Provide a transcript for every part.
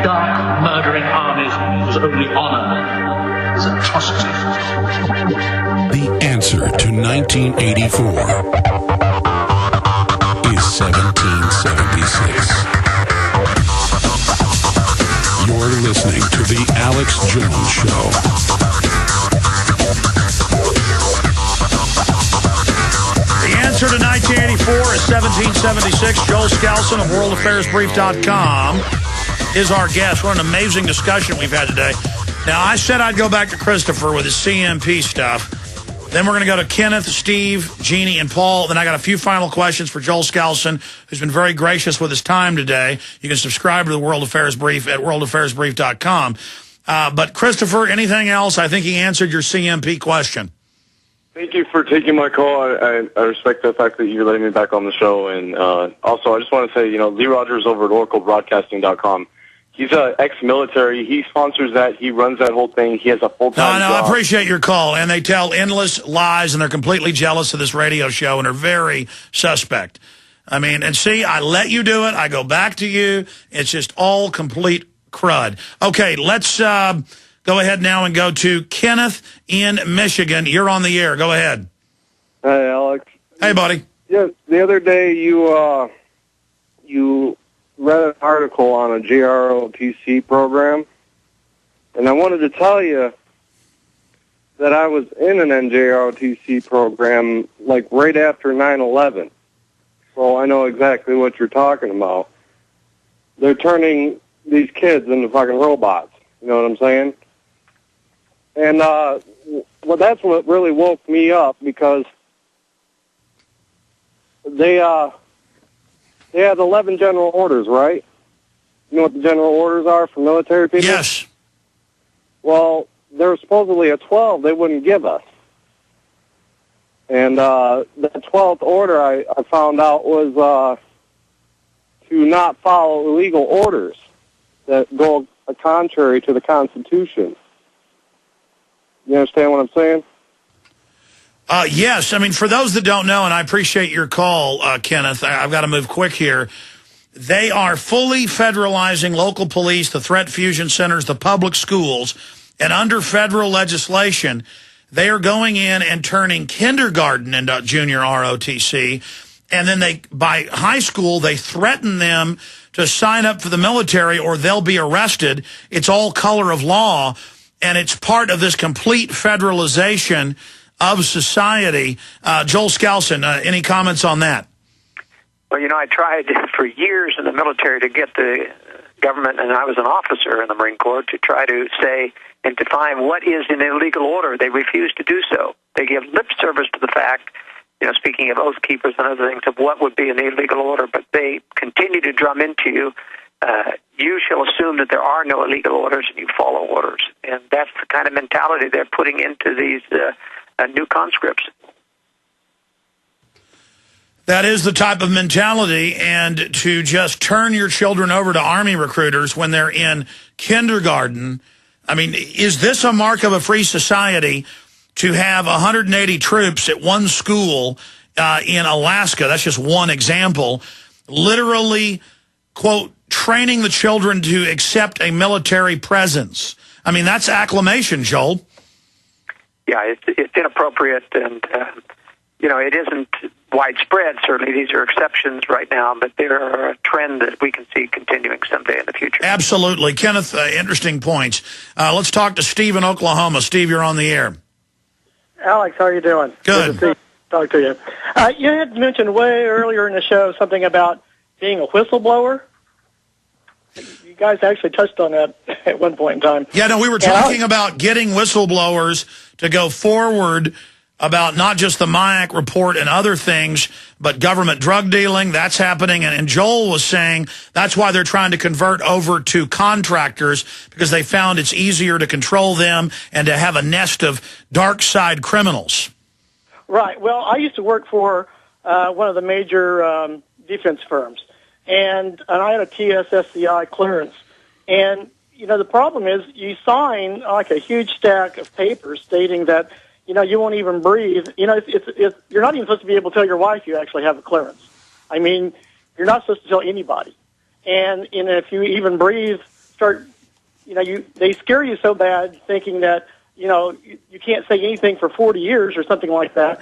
dark, murdering armies was only honor, is atrocity. The answer to 1984 is 1776. You're listening to The Alex Jones Show. The answer to 1984 is 1776. Joel-Skousen of worldaffairsbrief.com is our guest. What an amazing discussion we've had today. Now, I said I'd go back to Christopher with his CMP stuff. Then we're going to go to Kenneth, Steve, Jeannie, and Paul. Then I got a few final questions for Joel-Skousen, who's been very gracious with his time today. You can subscribe to the World Affairs Brief at worldaffairsbrief.com. But Christopher, anything else? I think he answered your CMP question. Thank you for taking my call. I respect the fact that you're letting me back on the show. And also, I just want to say, Lee Rogers over at oraclebroadcasting.com, he's ex-military. He sponsors that. He runs that whole thing. He has a full-time job. I appreciate your call. And they tell endless lies, and they're completely jealous of this radio show, and are very suspect. I mean, and see, I let you do it. I go back to you. It's just all complete crud. Okay, let's go ahead now and go to Kenneth in Michigan. You're on the air. Go ahead. Hey, Alex. Hey, buddy. Yeah, the other day you read an article on a JROTC program, and I wanted to tell you that I was in an NJROTC program like right after 9/11. So I know exactly what you're talking about. They're turning these kids into fucking robots. You know what I'm saying? And that's what really woke me up, because they had 11 general orders, right? You know what the general orders are for military people? Yes. Well, there was supposedly a 12 they wouldn't give us. And that 12th order I found out was to not follow illegal orders that go contrary to the Constitution. You understand what I'm saying? Yes. I mean, for those that don't know, and I appreciate your call, Kenneth, I've got to move quick here. They are fully federalizing local police, the threat fusion centers, the public schools, and under federal legislation, they are going in and turning kindergarten into junior ROTC, and then by high school, they threaten them to sign up for the military or they'll be arrested. It's all color of law, and it's part of this complete federalization of society. Joel-Skousen, any comments on that? Well, I tried for years in the military to get the government, and I was an officer in the Marine Corps, to try to say and define what is an illegal order. They refuse to do so. They give lip service to the fact, speaking of oath keepers and other things, of what would be an illegal order, but they continue to drum into you, you shall assume that there are no illegal orders and you follow orders. And that's the kind of mentality they're putting into these new conscripts. That is the type of mentality, and to just turn your children over to Army recruiters when they're in kindergarten. I mean, is this a mark of a free society to have 180 troops at one school in Alaska? That's just one example. Literally, quote, training the children to accept a military presence. I mean, that's acclamation, Joel. Yeah, it's inappropriate, and, it isn't widespread. Certainly, these are exceptions right now, but they're a trend that we can see continuing someday in the future. Absolutely. Kenneth, interesting points. Let's talk to Steve in Oklahoma. Steve, you're on the air. Alex, how are you doing? Good. Good to talk to you. You had mentioned way earlier in the show something about being a whistleblower. You guys actually touched on that at one point in time. Yeah, no, we were talking about getting whistleblowers to go forward about not just the MIAC report and other things, but government drug dealing. That's happening. And Joel was saying that's why they're trying to convert over to contractors, because they found it's easier to control them and to have a nest of dark side criminals. Right. Well, I used to work for one of the major defense firms, and I had a TSSCI clearance. And, the problem is you sign like a huge stack of papers stating that, you won't even breathe. You're not even supposed to be able to tell your wife you actually have a clearance. I mean, you're not supposed to tell anybody. And if you even breathe start, they scare you so bad thinking that, you can't say anything for 40 years or something like that,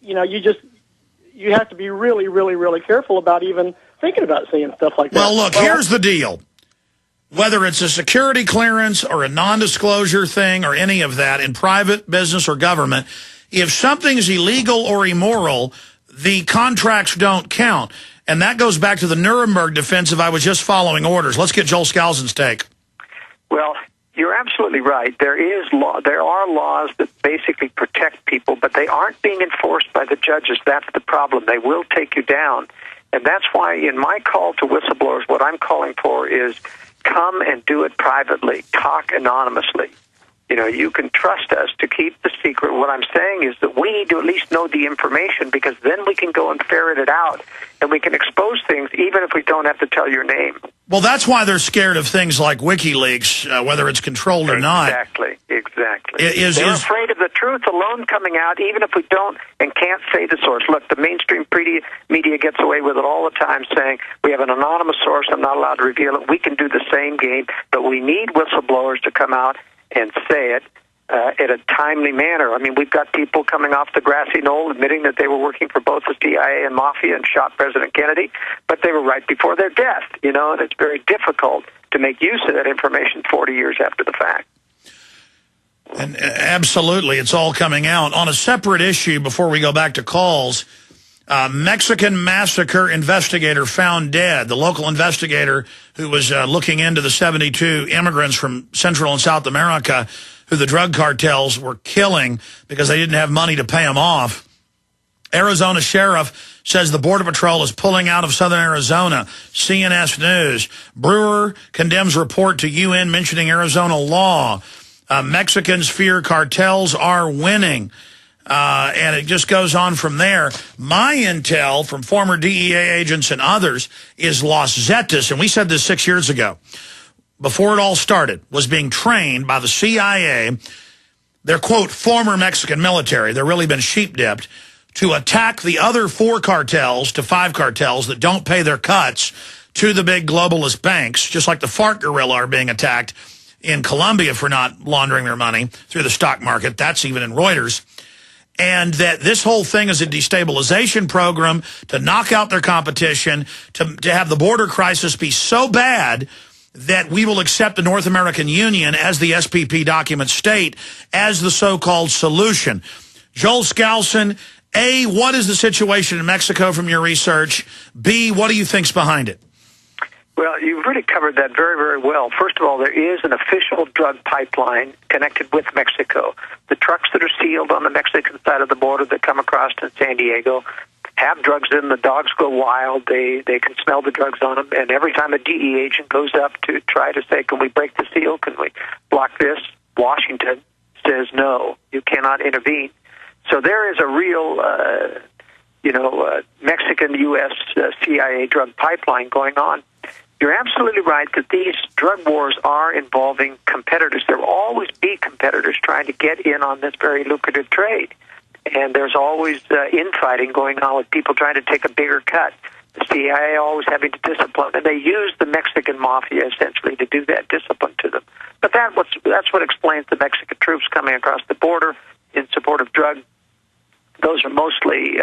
you have to be really, really, really careful about even thinking about saying stuff like that. Well, look, here's the deal. Whether it's a security clearance or a non-disclosure thing or any of that in private business or government, if something's illegal or immoral, the contracts don't count. And that goes back to the Nuremberg defense if I was just following orders. Let's get Joel Skousen's take. Well, you're absolutely right. There are laws that basically protect people, but they aren't being enforced by the judges. That's the problem. They will take you down. And that's why in my call to whistleblowers, what I'm calling for is come and do it privately. Talk anonymously. You can trust us to keep the secret. What I'm saying is that we need to at least know the information, because then we can go and ferret it out, and we can expose things even if we don't have to tell your name. Well, that's why they're scared of things like WikiLeaks, whether it's controlled or not. Exactly. They're afraid of the truth alone coming out, even if we don't and can't say the source. Look, the mainstream media gets away with it all the time, saying we have an anonymous source, I'm not allowed to reveal it. We can do the same game, but we need whistleblowers to come out and say it in a timely manner. I mean, we've got people coming off the grassy knoll admitting that they were working for both the CIA and Mafia and shot President Kennedy, but they were right before their death, and it's very difficult to make use of that information 40 years after the fact. And absolutely, it's all coming out. On a separate issue, before we go back to calls, Mexican massacre investigator found dead. The local investigator who was looking into the 72 immigrants from Central and South America who the drug cartels were killing because they didn't have money to pay them off. Arizona sheriff says the Border Patrol is pulling out of southern Arizona. CNS News. Brewer condemns report to UN mentioning Arizona law. Mexicans fear cartels are winning. And it just goes on from there. My intel from former DEA agents and others is Los Zetas, and we said this 6 years ago, before it all started, was being trained by the CIA, their, quote, former Mexican military, they've really been sheep-dipped, to attack the other 4 cartels to 5 cartels that don't pay their cuts to the big globalist banks, just like the FARC guerrilla are being attacked in Colombia for not laundering their money through the stock market. That's even in Reuters. And that this whole thing is a destabilization program to knock out their competition, to have the border crisis be so bad that we will accept the North American Union, as the SPP documents state, as the so-called solution. Joel Skousen, A, what is the situation in Mexico from your research? B, what do you think's behind it? Well, you've really covered that very, very well. First of all, there is an official drug pipeline connected with Mexico. The trucks that are sealed on the Mexican side of the border that come across to San Diego have drugs in them. The dogs go wild. They can smell the drugs on them. And every time a DEA agent goes up to try to say, can we break the seal? Can we block this? Washington says, no, you cannot intervene. So there is a real, Mexican-U.S. CIA drug pipeline going on. You're absolutely right that these drug wars are involving competitors. There will always be competitors trying to get in on this very lucrative trade. And there's always infighting going on with people trying to take a bigger cut. The CIA always having to discipline. And they use the Mexican mafia, essentially, to do that discipline to them. But that's what explains the Mexican troops coming across the border in support of drug. Those are mostly,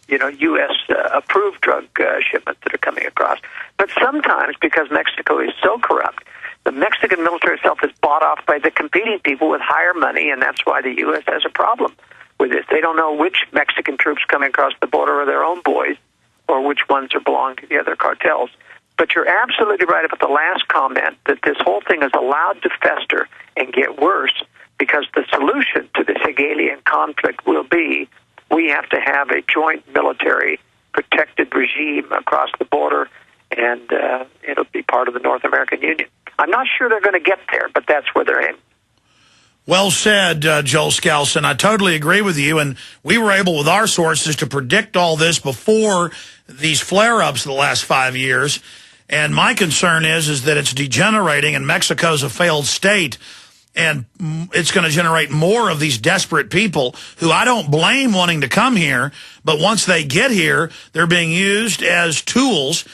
U.S.-approved drug shipments that are coming across. But sometimes, because Mexico is so corrupt, the Mexican military itself is bought off by the competing people with higher money, and that's why the U.S. has a problem with this. They don't know which Mexican troops coming across the border are their own boys or which ones are belong to the other cartels. But you're absolutely right about the last comment, that this whole thing is allowed to fester and get worse, because the solution to this Hegelian conflict will be we have to have a joint military protected regime across the border, and it'll be part of the North American Union. I'm not sure they're going to get there, but that's where they're aiming. Well said, Joel Skousen. I totally agree with you, and we were able with our sources to predict all this before these flare-ups of the last 5 years, and my concern is that it's degenerating, and Mexico's a failed state, and it's going to generate more of these desperate people who I don't blame wanting to come here, but once they get here, they're being used as tools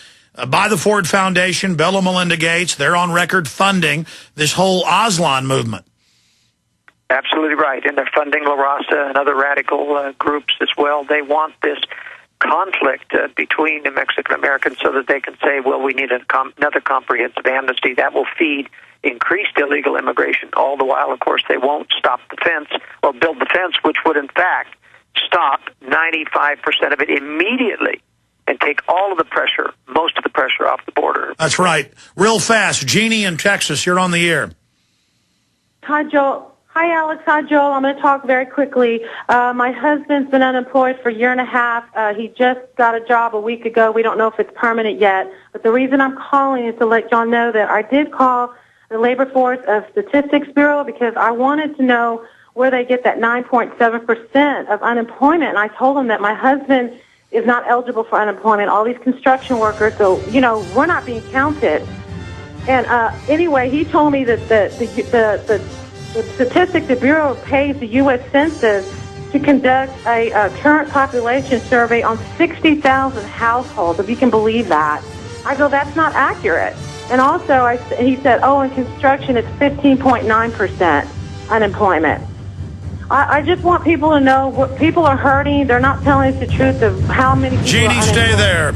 by the Ford Foundation, Bill and Melinda Gates. They're on record funding this whole Aslan movement. Absolutely right. And they're funding La Raza and other radical groups as well. They want this conflict between the Mexican Americans so that they can say, well, we need another comprehensive amnesty that will feed increased illegal immigration. All the while, of course, they won't stop the fence or build the fence, which would, in fact, stop 95% of it immediately and take all of the pressure, most of the pressure off the border. That's right. Real fast. Jeannie in Texas, you're on the air. Hi, Joel. Hi, Alex. Hi, Joel. I'm going to talk very quickly. My husband's been unemployed for a year and a half. He just got a job a week ago. We don't know if it's permanent yet. But the reason I'm calling is to let y'all know that I did call the Labor Force of Statistics Bureau because I wanted to know where they get that 9.7% of unemployment. And I told them that my husband is not eligible for unemployment. All these construction workers, so, you know, we're not being counted. And anyway, he told me that the statistic, the Bureau pays the U.S. Census to conduct a current population survey on 60,000 households, if you can believe that. I go, that's not accurate. And also, he said, oh, in construction, it's 15.9% unemployment. I just want people to know what people are hurting. They're not telling us the truth of how many people Jeannie, stay there.